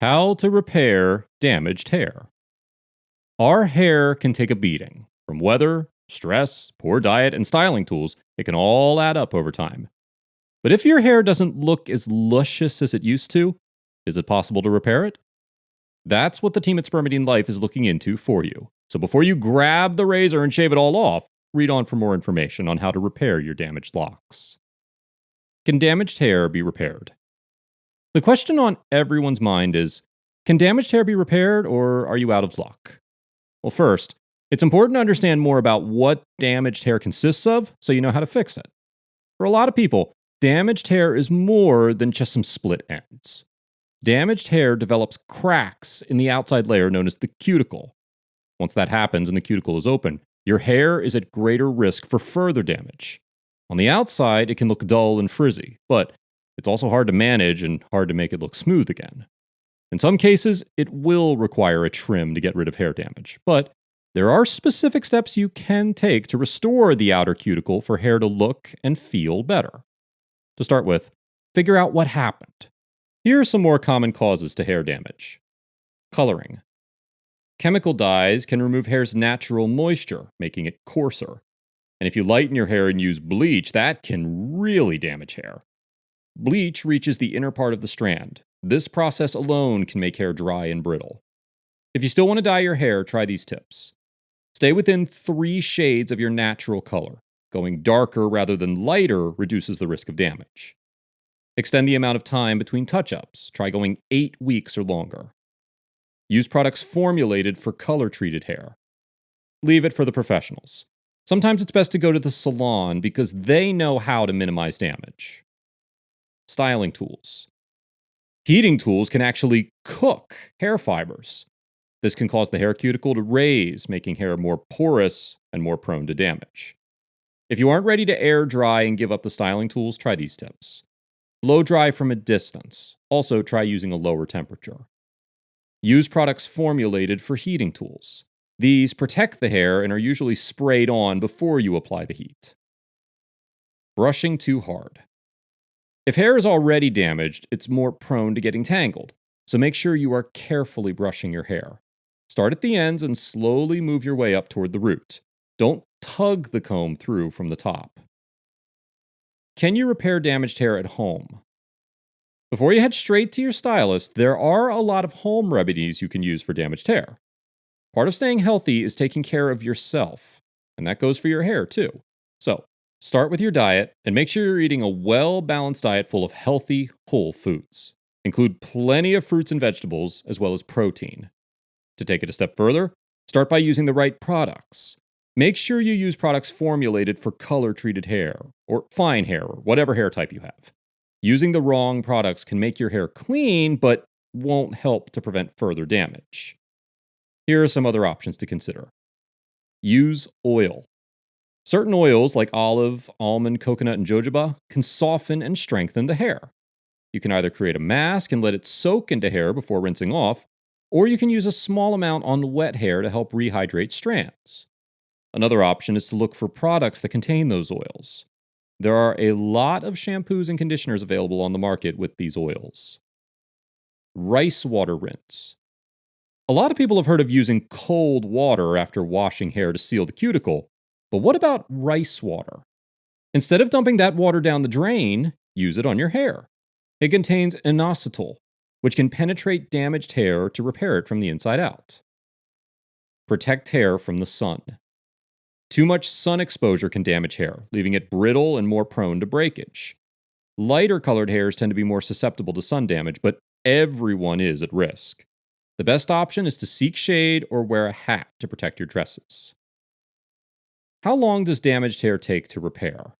How to repair damaged hair. Our hair can take a beating from weather, stress, poor diet, and styling tools. It can all add up over time. But if your hair doesn't look as luscious as it used to, is it possible to repair it? That's what the team at spermidineLIFE is looking into for you. So before you grab the razor and shave it all off, read on for more information on how to repair your damaged locks. Can damaged hair be repaired? The question on everyone's mind is, can damaged hair be repaired or are you out of luck? Well, first, it's important to understand more about what damaged hair consists of so you know how to fix it. For a lot of people, damaged hair is more than just some split ends. Damaged hair develops cracks in the outside layer known as the cuticle. Once that happens and the cuticle is open, your hair is at greater risk for further damage. On the outside, it can look dull and frizzy, but it's also hard to manage and hard to make it look smooth again. In some cases, it will require a trim to get rid of hair damage, but there are specific steps you can take to restore the outer cuticle for hair to look and feel better. To start with, figure out what happened. Here are some more common causes to hair damage. Coloring. Chemical dyes can remove hair's natural moisture, making it coarser. And if you lighten your hair and use bleach, that can really damage hair. Bleach reaches the inner part of the strand. This process alone can make hair dry and brittle. If you still want to dye your hair, try these tips. Stay within 3 shades of your natural color. Going darker rather than lighter reduces the risk of damage. Extend the amount of time between touch-ups. Try going 8 weeks or longer. Use products formulated for color-treated hair. Leave it for the professionals. Sometimes it's best to go to the salon because they know how to minimize damage. Styling tools. Heating tools can actually cook hair fibers. This can cause the hair cuticle to raise, making hair more porous and more prone to damage. If you aren't ready to air dry and give up the styling tools, try these tips. Blow dry from a distance. Also, try using a lower temperature. Use products formulated for heating tools. These protect the hair and are usually sprayed on before you apply the heat. Brushing too hard. If hair is already damaged, it's more prone to getting tangled, so make sure you are carefully brushing your hair. Start at the ends and slowly move your way up toward the root. Don't tug the comb through from the top. Can you repair damaged hair at home? Before you head straight to your stylist, there are a lot of home remedies you can use for damaged hair. Part of staying healthy is taking care of yourself, and that goes for your hair too. So, start with your diet and make sure you're eating a well-balanced diet full of healthy, whole foods. Include plenty of fruits and vegetables, as well as protein. To take it a step further, start by using the right products. Make sure you use products formulated for color-treated hair, or fine hair, or whatever hair type you have. Using the wrong products can make your hair clean, but won't help to prevent further damage. Here are some other options to consider. Use oil. Certain oils like olive, almond, coconut, and jojoba can soften and strengthen the hair. You can either create a mask and let it soak into hair before rinsing off, or you can use a small amount on wet hair to help rehydrate strands. Another option is to look for products that contain those oils. There are a lot of shampoos and conditioners available on the market with these oils. Rice water rinse. A lot of people have heard of using cold water after washing hair to seal the cuticle, but what about rice water? Instead of dumping that water down the drain, use it on your hair. It contains inositol, which can penetrate damaged hair to repair it from the inside out. Protect hair from the sun. Too much sun exposure can damage hair, leaving it brittle and more prone to breakage. Lighter colored hairs tend to be more susceptible to sun damage, but everyone is at risk. The best option is to seek shade or wear a hat to protect your tresses. How long does damaged hair take to repair?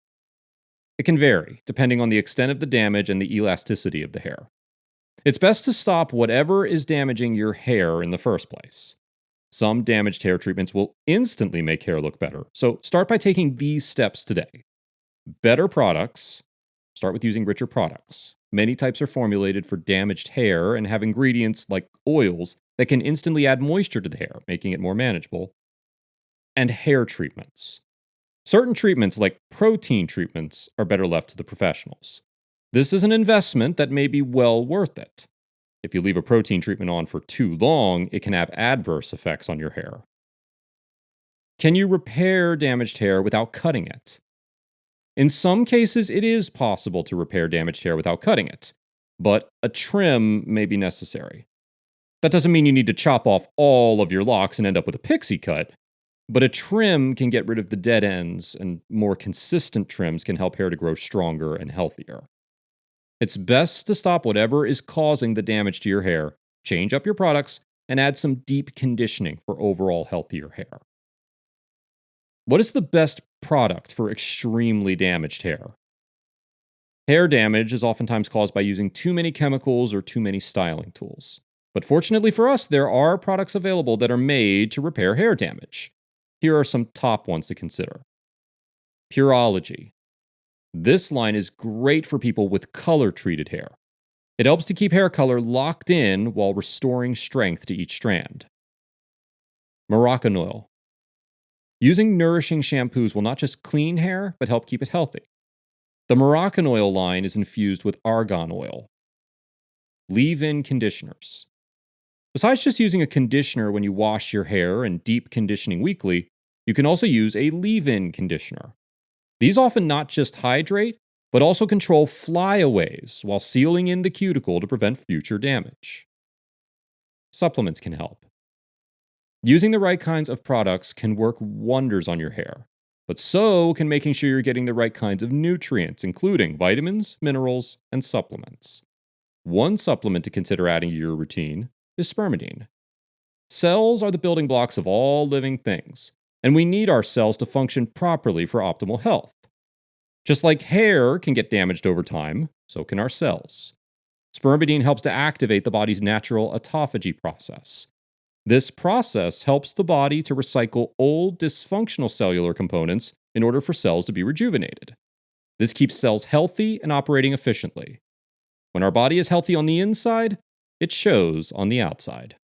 It can vary, depending on the extent of the damage and the elasticity of the hair. It's best to stop whatever is damaging your hair in the first place. Some damaged hair treatments will instantly make hair look better, so start by taking these steps today. Better products. Start with using richer products. Many types are formulated for damaged hair and have ingredients like oils that can instantly add moisture to the hair, making it more manageable. And hair treatments. Certain treatments, like protein treatments, are better left to the professionals. This is an investment that may be well worth it. If you leave a protein treatment on for too long, it can have adverse effects on your hair. Can you repair damaged hair without cutting it? In some cases, it is possible to repair damaged hair without cutting it, but a trim may be necessary. That doesn't mean you need to chop off all of your locks and end up with a pixie cut, but a trim can get rid of the dead ends, and more consistent trims can help hair to grow stronger and healthier. It's best to stop whatever is causing the damage to your hair, change up your products, and add some deep conditioning for overall healthier hair. What is the best product for extremely damaged hair? Hair damage is oftentimes caused by using too many chemicals or too many styling tools. But fortunately for us, there are products available that are made to repair hair damage. Here are some top ones to consider. Pureology. This line is great for people with color-treated hair. It helps to keep hair color locked in while restoring strength to each strand. Moroccan oil. Using nourishing shampoos will not just clean hair, but help keep it healthy. The Moroccan oil line is infused with argan oil. Leave-in conditioners. Besides just using a conditioner when you wash your hair and deep conditioning weekly, you can also use a leave-in conditioner. These often not just hydrate, but also control flyaways while sealing in the cuticle to prevent future damage. Supplements can help. Using the right kinds of products can work wonders on your hair, but so can making sure you're getting the right kinds of nutrients, including vitamins, minerals, and supplements. One supplement to consider adding to your routine is spermidine. Cells are the building blocks of all living things, and we need our cells to function properly for optimal health. Just like hair can get damaged over time, so can our cells. Spermidine helps to activate the body's natural autophagy process. This process helps the body to recycle old dysfunctional cellular components in order for cells to be rejuvenated. This keeps cells healthy and operating efficiently. When our body is healthy on the inside, it shows on the outside.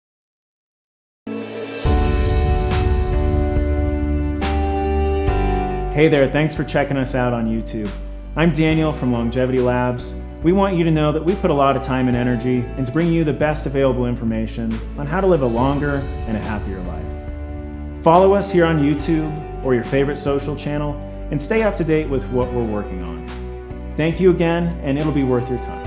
Hey there, thanks for checking us out on YouTube. I'm Daniel from Longevity Labs. We want you to know that we put a lot of time and energy into bringing you the best available information on how to live a longer and a happier life. Follow us here on YouTube or your favorite social channel and stay up to date with what we're working on. Thank you again, and it'll be worth your time.